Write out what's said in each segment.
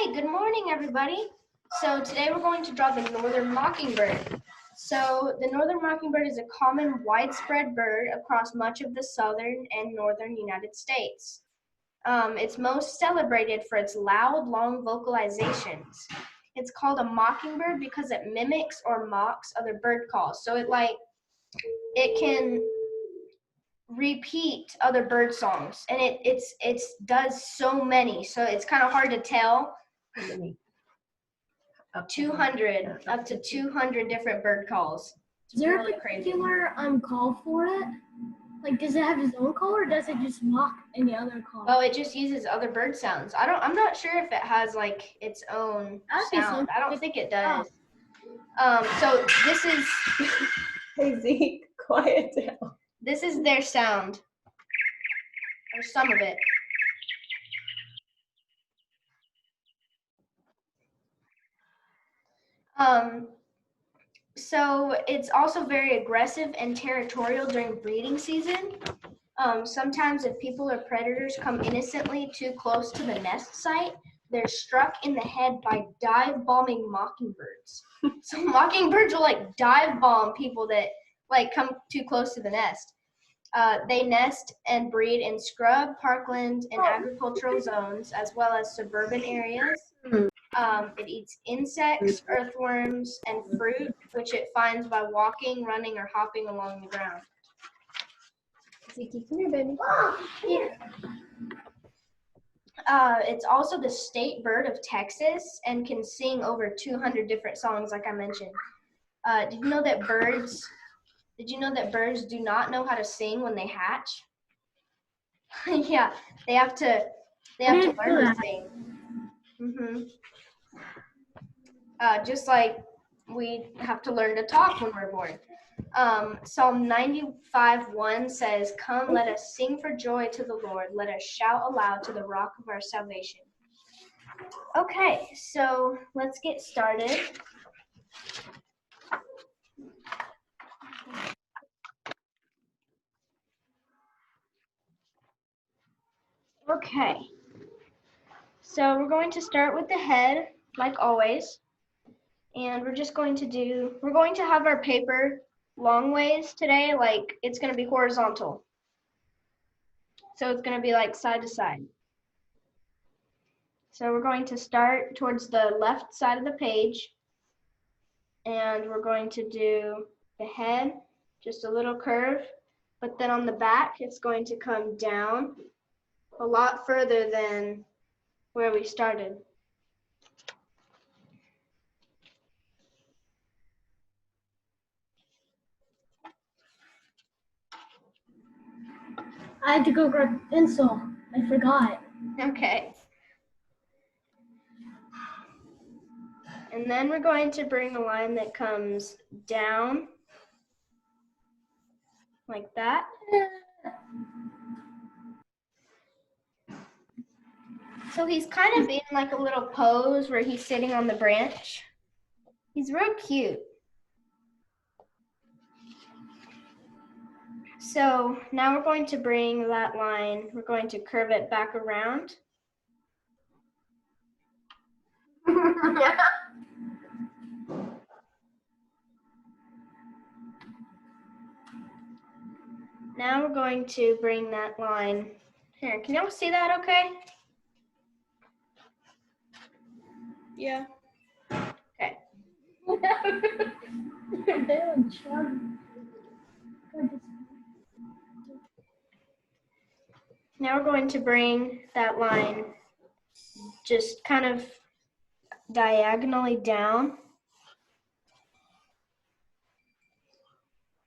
Okay, good morning, everybody. So today we're going to draw the northern mockingbird. So the northern mockingbird is a common widespread bird across much of the southern and northern United States. It's most celebrated for its loud, long vocalizations. It's called a mockingbird because it mimics or mocks other bird calls. So it can repeat other bird songs, and it does so many, so it's kind of hard to tell. How many? 200, up to 200 different bird calls. Is there really a particular call for it? Like, does it have its own call, or does it just mock any other call? Well, it just uses other bird sounds. I'm not sure if it has like its own sound. I don't think it does. So this is Hey Zeke, quiet down. this is their sound, or some of it. So it's also very aggressive and territorial during breeding season. Sometimes if people or predators come innocently too close to the nest site, they're struck in the head by dive bombing mockingbirds. So mockingbirds will like dive bomb people that like come too close to the nest. They nest and breed in scrub, parkland, and agricultural zones, as well as suburban areas. It eats insects, earthworms, and fruit, which it finds by walking, running, or hopping along the ground. Zeke, come here, baby. It's also the state bird of Texas and can sing over 200 different songs, like I mentioned. Did you know that birds do not know how to sing when they hatch? Yeah, they have to learn to sing. Just like we have to learn to talk when we're born. Psalm 95:1 says, "Come, let us sing for joy to the Lord. Let us shout aloud to the rock of our salvation." Okay, so let's get started. Okay, so we're going to start with the head, like always. And we're going to have our paper long ways today, like it's going to be horizontal. So it's going to be like side to side. So we're going to start towards the left side of the page, and we're going to do the head, just a little curve, but then on the back it's going to come down a lot further than where we started. I had to go grab a pencil. I forgot. Okay. And then we're going to bring a line that comes down like that. So he's kind of in like a little pose where he's sitting on the branch. He's real cute. So now we're going to bring that line, we're going to curve it back around. Now we're going to bring that line here. Can y'all see that okay? Yeah. Okay. Now we're going to bring that line just kind of diagonally down.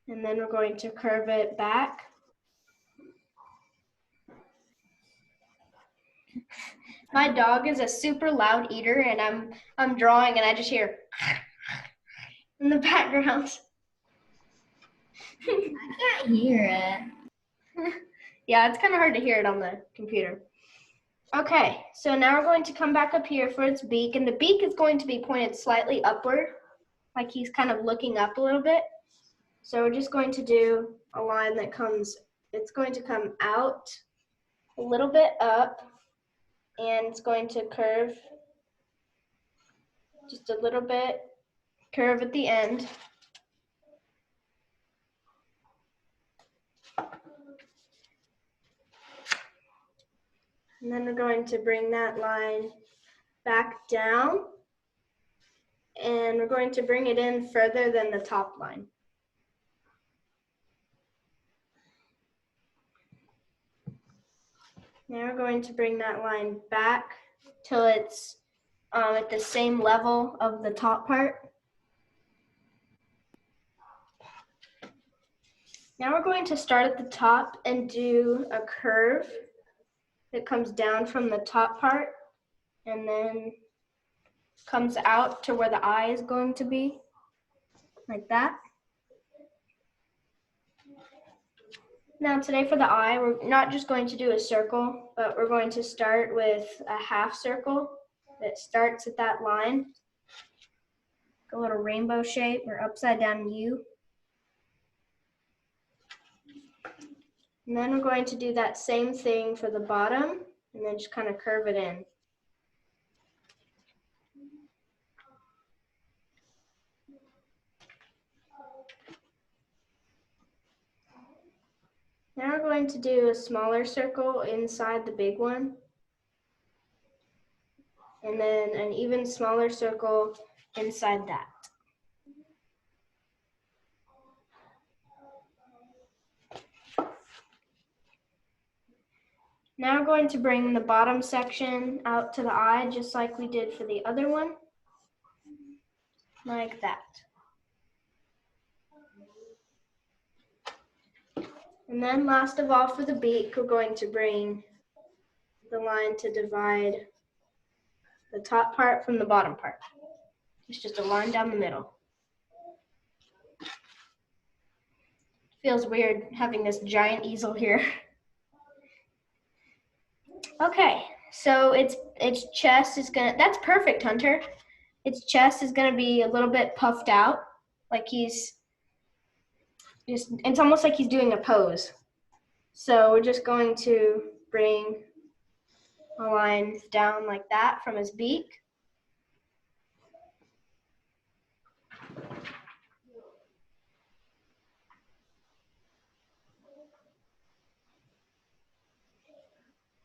And then we're going to curve it back. My dog is a super loud eater, and I'm drawing and I just hear in the background. I can't hear it. Yeah, it's kind of hard to hear it on the computer. Okay, so now we're going to come back up here for its beak, and the beak is going to be pointed slightly upward, like he's kind of looking up a little bit. So we're just going to do a line that it's going to come out a little bit up, and it's going to curve just a little bit curve at the end. And then we're going to bring that line back down, and we're going to bring it in further than the top line. Now we're going to bring that line back till it's at the same level of the top part. Now we're going to start at the top and do a curve that comes down from the top part and then comes out to where the eye is going to be, like that. Now today for the eye, we're not just going to do a circle, but we're going to start with a half circle that starts at that line, a little rainbow shape or upside down U. And then we're going to do that same thing for the bottom and then just kind of curve it in. Now we're going to do a smaller circle inside the big one, and then an even smaller circle inside that. Now we're going to bring the bottom section out to the eye just like we did for the other one, like that. And then last of all for the beak, we're going to bring the line to divide the top part from the bottom part. It's just a line down the middle. Feels weird having this giant easel here. Okay, so its chest is gonna, that's perfect, Hunter. Its chest is gonna be a little bit puffed out, like he's just, it's almost like he's doing a pose. So we're just going to bring a line down like that from his beak.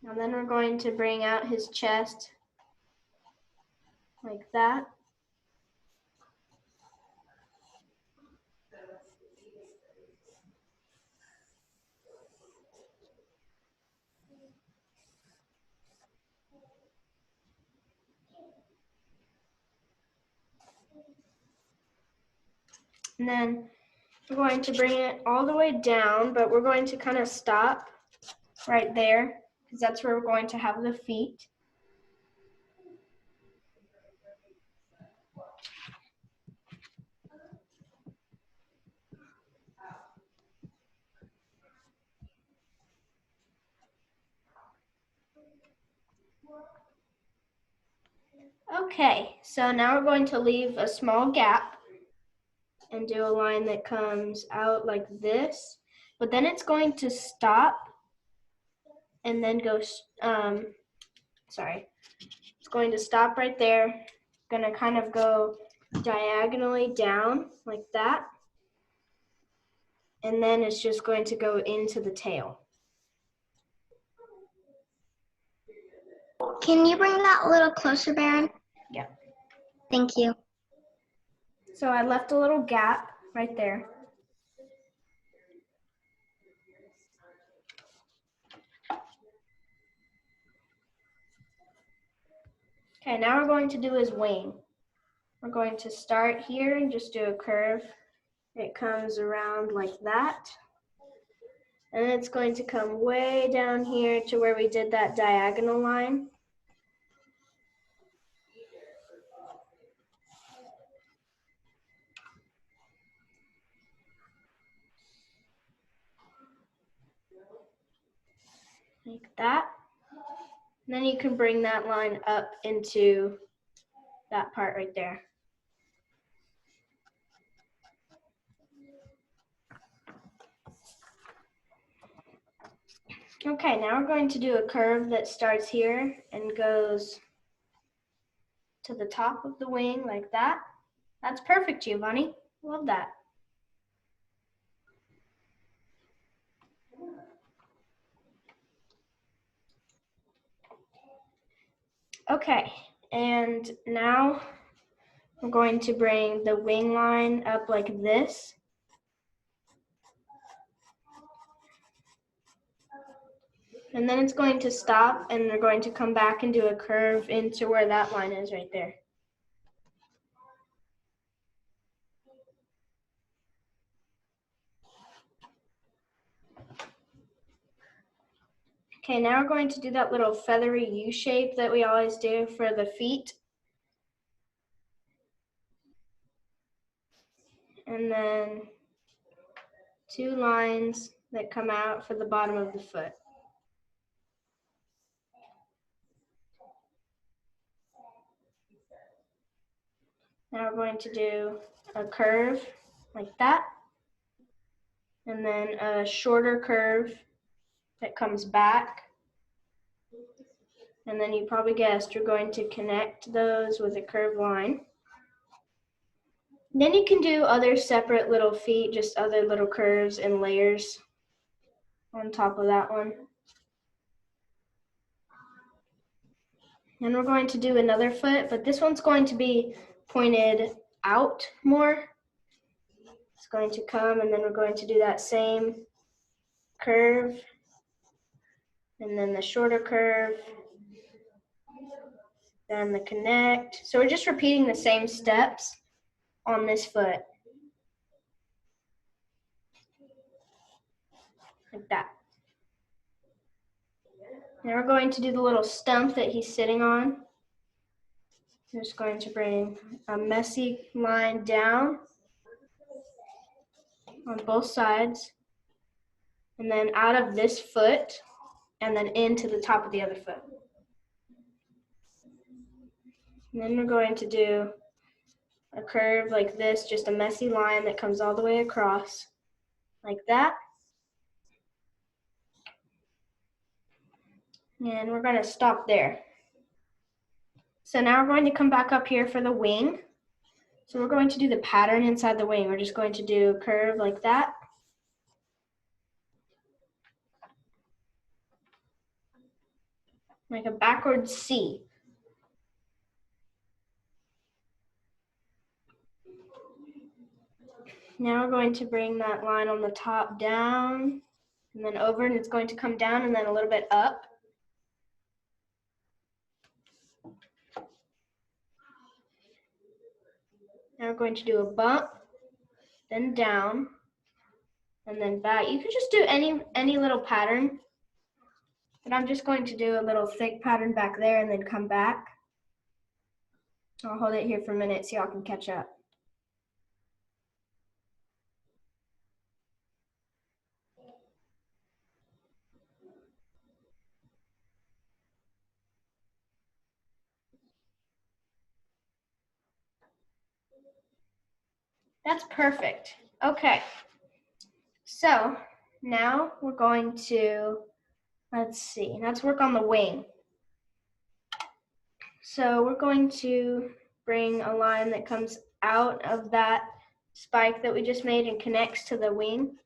And then we're going to bring out his chest like that. And then we're going to bring it all the way down, but we're going to kind of stop right there because that's where we're going to have the feet. Okay, so now we're going to leave a small gap and do a line that comes out like this, but then it's going to stop and then go, it's going to stop right there, gonna kind of go diagonally down like that, and then it's just going to go into the tail. Can you bring that a little closer, Baron? Yeah. Thank you. So I left a little gap right there. Okay, now we're going to do his wing. We're going to start here and just do a curve. It comes around like that. And then it's going to come way down here to where we did that diagonal line. Like that. And then you can bring that line up into that part right there. Okay, now we're going to do a curve that starts here and goes to the top of the wing like that. That's perfect, Giovanni. Love that. Okay, and now we're going to bring the wing line up like this. And then it's going to stop, and they're going to come back and do a curve into where that line is right there. Okay, now we're going to do that little feathery U shape that we always do for the feet. And then 2 lines that come out for the bottom of the foot. Now we're going to do a curve like that, and then a shorter curve that comes back. And then you probably guessed we're going to connect those with a curved line. Then you can do other separate little feet, just other little curves and layers on top of that one. And we're going to do another foot, but this one's going to be pointed out more. It's going to come, and then we're going to do that same curve, and then the shorter curve, then the connect. So we're just repeating the same steps on this foot. Like that. Now we're going to do the little stump that he's sitting on. I'm just going to bring a messy line down on both sides, and then out of this foot, and then into the top of the other foot. And then we're going to do a curve like this, just a messy line that comes all the way across, like that. And we're going to stop there. So now we're going to come back up here for the wing. So we're going to do the pattern inside the wing. We're just going to do a curve like that. Like a backwards C. Now we're going to bring that line on the top down, and then over, and it's going to come down and then a little bit up. Now we're going to do a bump, then down, and then back. You can just do any little pattern, but I'm just going to do a little thick pattern back there and then come back. I'll hold it here for a minute so y'all can catch up. That's perfect. Okay, so now we're going to, let's work on the wing. So we're going to bring a line that comes out of that spike that we just made and connects to the wing.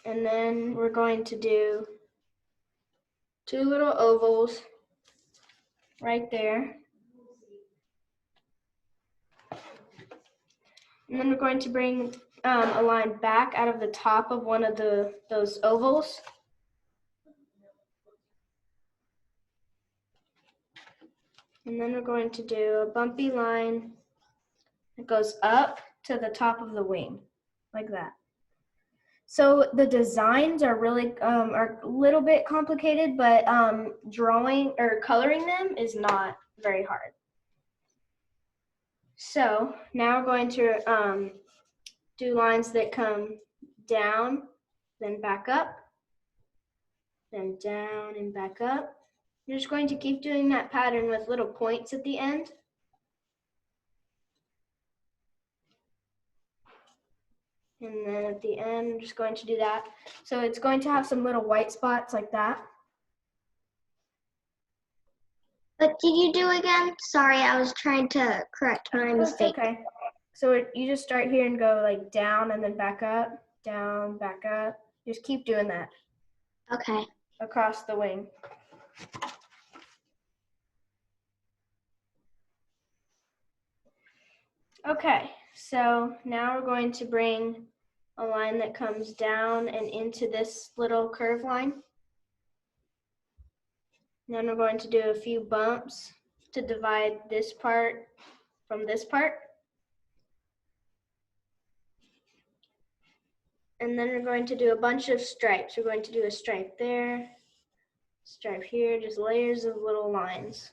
And then we're going to do 2 little ovals right there. And then we're going to bring a line back out of the top of one of those ovals. And then we're going to do a bumpy line that goes up to the top of the wing, like that. So the designs are really are a little bit complicated, but drawing or coloring them is not very hard. So now we're going to do lines that come down, then back up, then down and back up. You're just going to keep doing that pattern with little points at the end. And then at the end, I'm just going to do that. So it's going to have some little white spots like that. What did you do again? Sorry, I was trying to correct my Oh, it's mistake. okay. So you just start here and go like down and then back up, down, back up. Just keep doing that Okay. across the wing. Okay, so now we're going to bring a line that comes down and into this little curve line. And then we're going to do a few bumps to divide this part from this part. And then we're going to do a bunch of stripes. We're going to do a stripe there, stripe here, just layers of little lines.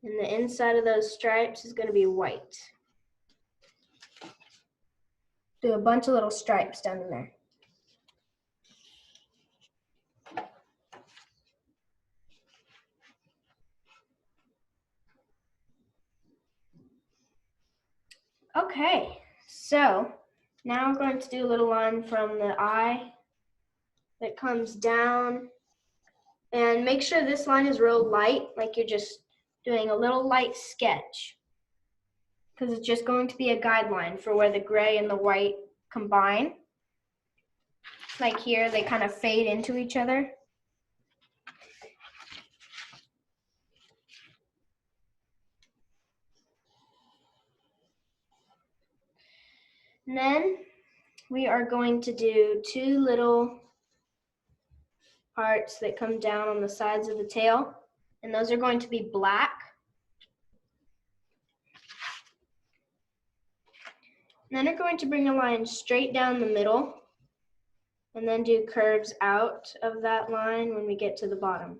And the inside of those stripes is going to be white. Do a bunch of little stripes down in there. Okay, so now we're going to do a little line from the eye that comes down. And make sure this line is real light, like you're just doing a little light sketch, because it's just going to be a guideline for where the gray and the white combine. Like here, they kind of fade into each other. And then we are going to do two little parts that come down on the sides of the tail, and those are going to be black. And then we're going to bring a line straight down the middle and then do curves out of that line when we get to the bottom.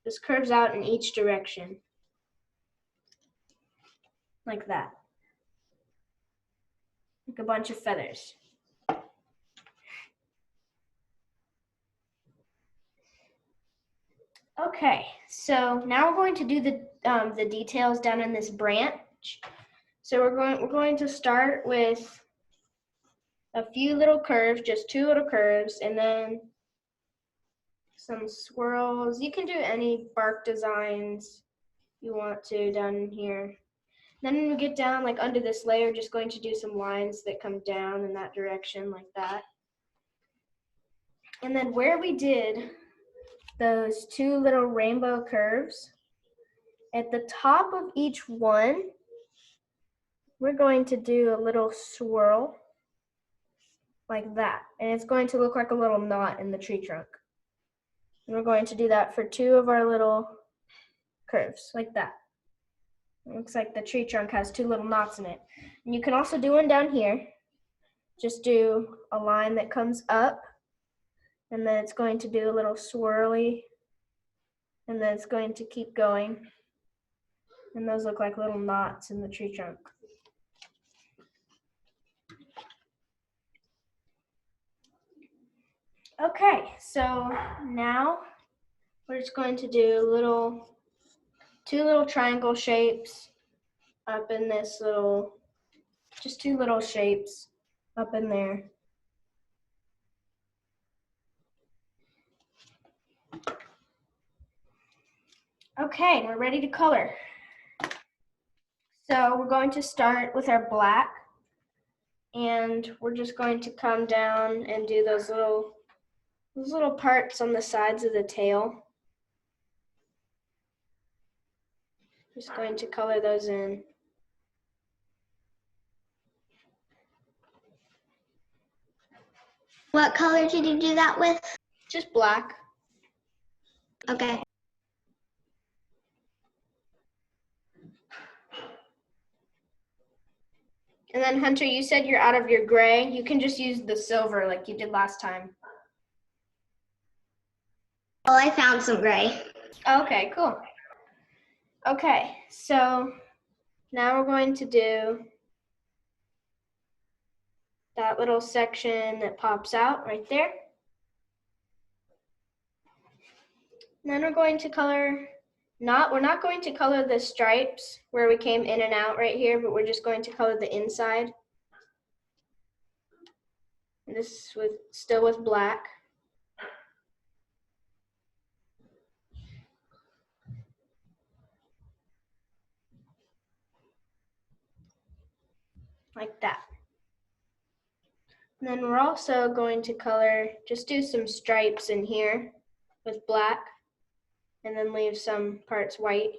This curves out in each direction, like that, like a bunch of feathers. Okay, so now we're going to do the details down in this branch. So we're going to start with a few little curves, just two little curves, and then some swirls. You can do any bark designs you want to down here. Then when we get down like under this layer, just going to do some lines that come down in that direction like that. And then where we did those two little rainbow curves, at the top of each one, we're going to do a little swirl like that. And it's going to look like a little knot in the tree trunk. And we're going to do that for two of our little curves like that. It looks like the tree trunk has two little knots in it. And you can also do one down here. Just do a line that comes up, and then it's going to do a little swirly, and then it's going to keep going. And those look like little knots in the tree trunk. Okay, so now we're just going to do two little triangle shapes up in this little, just two little shapes up in there. Okay, we're ready to color. So we're going to start with our black, and we're just going to come down and do those little parts on the sides of the tail. Just going to color those in. What color did you do that with? Just black. Okay. And then Hunter, you said you're out of your gray. You can just use the silver like you did last time. Well, I found some gray. Okay, cool. Okay, so now we're going to do that little section that pops out right there. And then we're going to color, we're not going to color the stripes where we came in and out right here, but we're just going to color the inside. And this is still with black. like that. And then we're also going to color, just do some stripes in here with black, and then leave some parts white.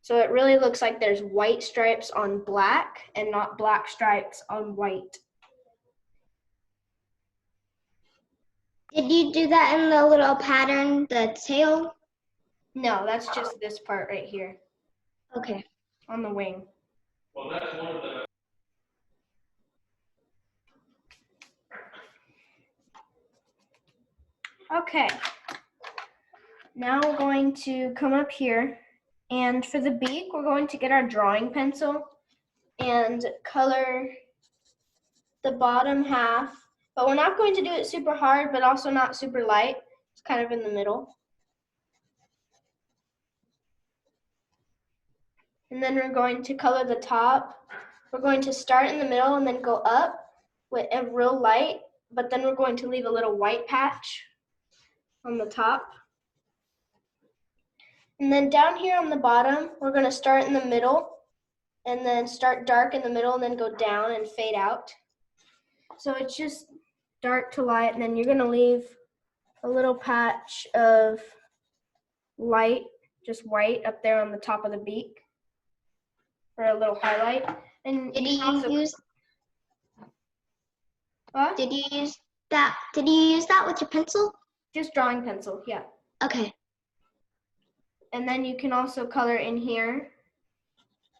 So it really looks like there's white stripes on black and not black stripes on white. Did you do that in the little pattern, the tail? No, that's just this part right here Okay. on the wing. Okay. Now we're going to come up here, and for the beak, we're going to get our drawing pencil and color the bottom half, but we're not going to do it super hard, but also not super light. It's kind of in the middle. And then we're going to color the top. We're going to start in the middle and then go up with a real light, but then we're going to leave a little white patch on the top. And then down here on the bottom, we're going to start in the middle and then start dark in the middle and then go down and fade out. So it's just dark to light, and then you're going to leave a little patch of light, just white up there on the top of the beak for a little highlight. And Did you you can also, use what? Did you use that with your pencil? Just drawing pencil, yeah. Okay. And then you can also color in here,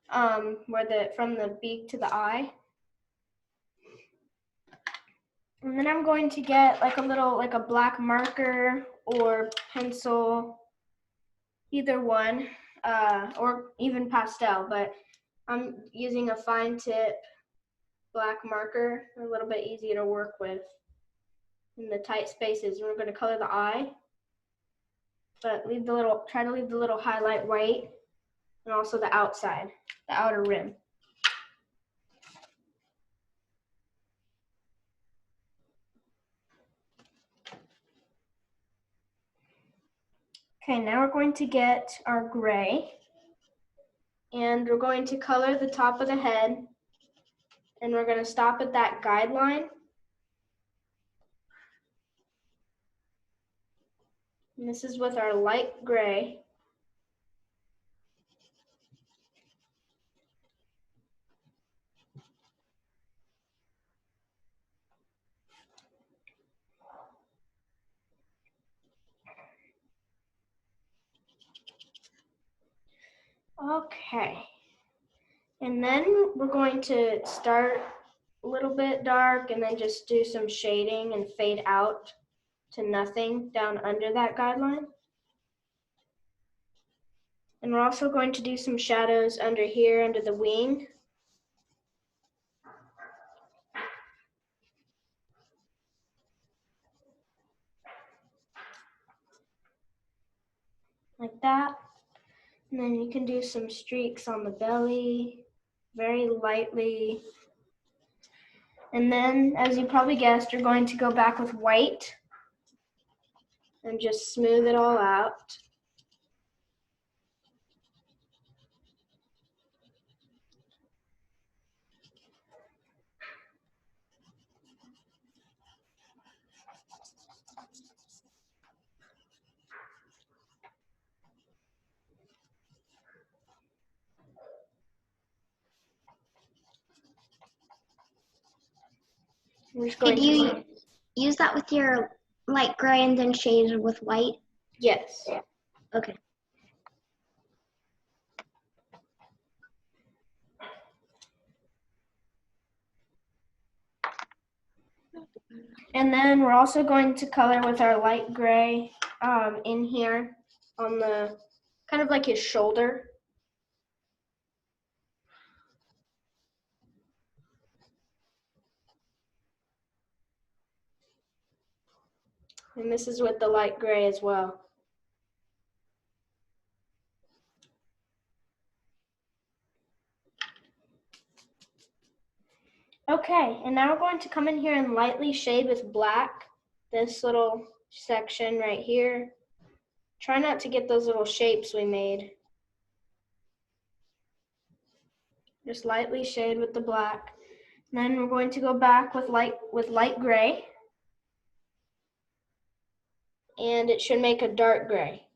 from the beak to the eye. And then I'm going to get like a black marker or pencil, either one, or even pastel, but I'm using a fine tip black marker, a little bit easier to work with in the tight spaces. And we're going to color the eye, but try to leave the little highlight white, and also the outside, the outer rim. Okay, now we're going to get our gray, and we're going to color the top of the head, and we're going to stop at that guideline. And this is with our light gray. Okay, and then we're going to start a little bit dark and then just do some shading and fade out to nothing down under that guideline. And we're also going to do some shadows under here, under the wing. Like that. And then you can do some streaks on the belly, very lightly. And then, as you probably guessed, you're going to go back with white and just smooth it all out. We're just going Did you use that with your light gray and then shade it with white? Yes. Okay. And then we're also going to color with our light gray in here on the, kind of like his shoulder. And this is with the light gray as well. Okay, and now we're going to come in here and lightly shade with black this little section right here. Try not to get those little shapes we made. Just lightly shade with the black. And then we're going to go back with light gray. And it should make a dark gray.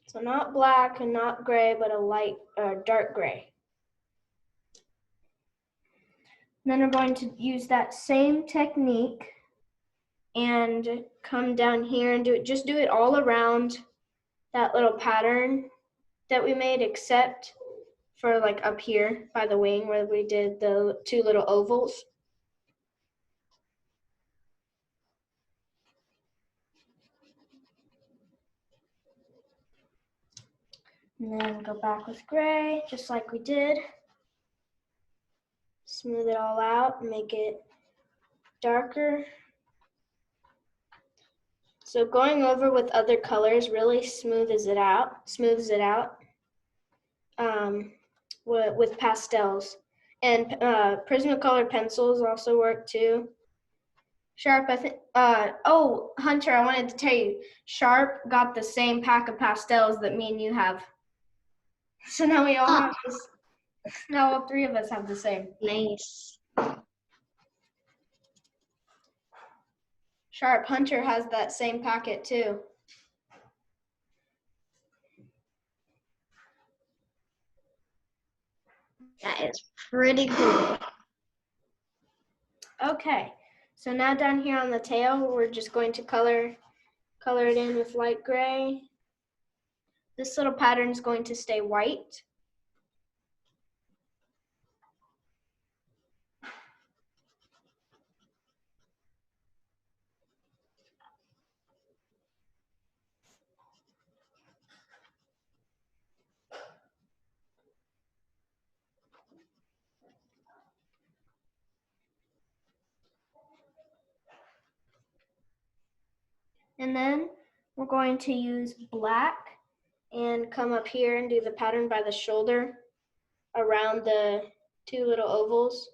So not black and not gray, but a dark gray. And then we're going to use that same technique and come down here and just do it all around that little pattern that we made, except for like up here by the wing where we did the 2 little ovals. And then go back with gray, just like we did. Smooth it all out and make it darker. So going over with other colors really smooths it out with pastels. And Prismacolor pencils also work too. Sharp, I think, oh, Hunter, I wanted to tell you, Sharp got the same pack of pastels that me and you have. So now we all have this, now all 3 of us have the same. Nice. Sharp, Hunter has that same packet too. That is pretty cool. Okay, so now down here on the tail, we're just going to color it in with light gray. This little pattern is going to stay white. And then we're going to use black and come up here and do the pattern by the shoulder around the 2 little ovals.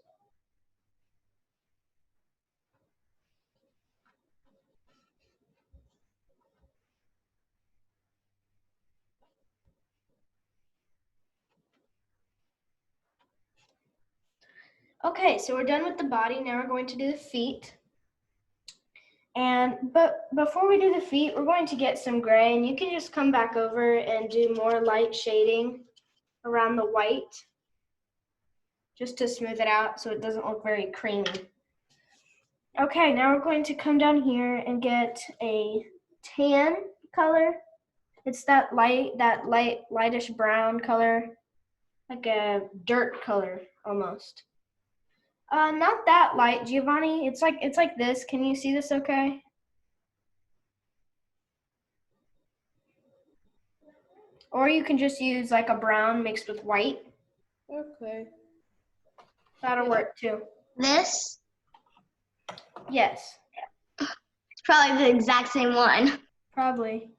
Okay, so we're done with the body. Now we're going to do the feet. But before we do the feet, we're going to get some gray, and you can just come back over and do more light shading around the white, just to smooth it out so it doesn't look very creamy. Okay, now we're going to come down here and get a tan color. It's that lightish brown color, like a dirt color almost. Not that light, Giovanni. It's like this. Can you see this okay? Or you can just use like a brown mixed with white. Okay. That'll work too. This Yes, is probably the exact same one. probably.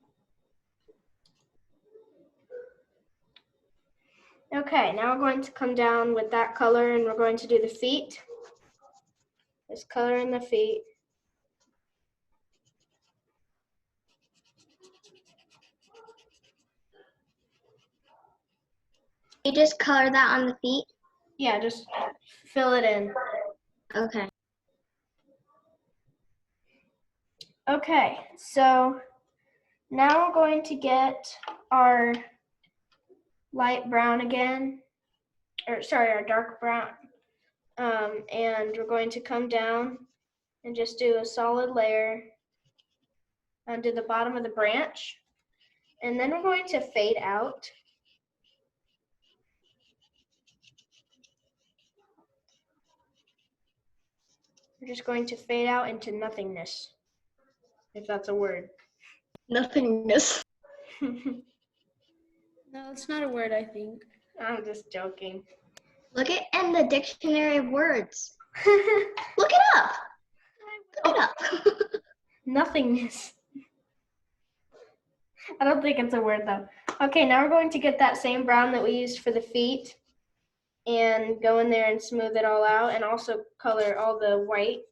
Okay, now we're going to come down with that color and we're going to do the feet. This color in the feet. You just color that on the feet? Yeah, just fill it in. Okay. Okay, so now we're going to get our light brown again, or sorry, our dark brown. And we're going to come down and just do a solid layer onto the bottom of the branch. And then we're going to fade out. We're just going to fade out into nothingness, if that's a word. Nothingness. No, it's not a word, I think. I'm just joking. Look it in the dictionary of words. Look it up. Look it up. Nothingness. I don't think it's a word though. Okay, now we're going to get that same brown that we used for the feet and go in there and smooth it all out and also color all the white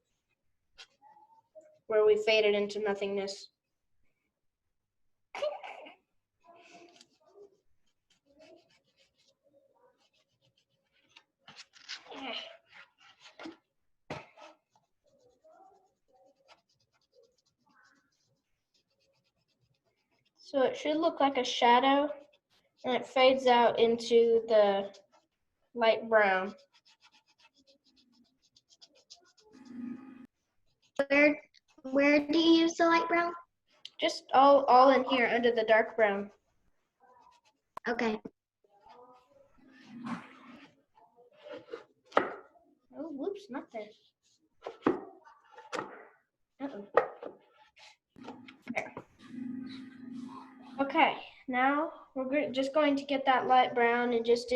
where we faded into nothingness. So it should look like a shadow, and it fades out into the light brown. Where do you use the light brown? Just all in here under the dark brown. Okay. Oh, whoops, not there. Uh-oh. There. Okay, now we're just going to get that light brown and just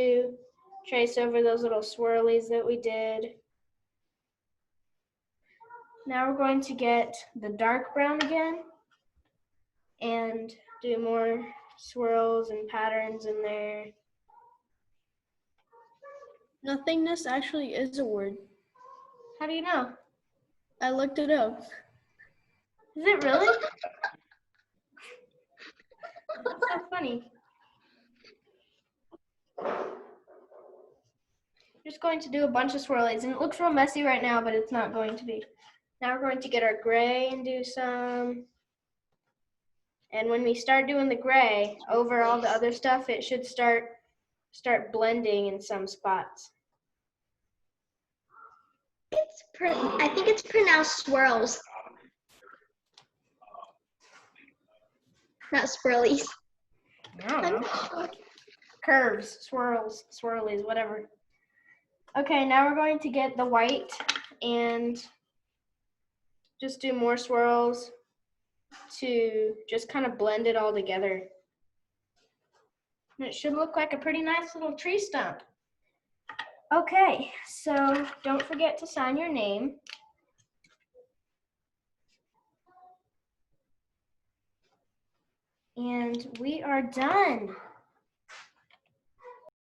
trace over those little swirlies that we did. Now we're going to get the dark brown again and do more swirls and patterns in there. Nothingness actually is a word. How do you know? I looked it up. Is it really? That's so funny. Just going to do a bunch of swirlies, and it looks real messy right now, but it's not going to be. Now we're going to get our gray and do some. And when we start doing the gray over all the other stuff, it should start blending in some spots. I think it's pronounced swirls. Not swirlies. I don't know. Curves, swirls, swirlies, whatever. Okay, now we're going to get the white and just do more swirls to just kind of blend it all together. And it should look like a pretty nice little tree stump. Okay, so don't forget to sign your name. And we are done.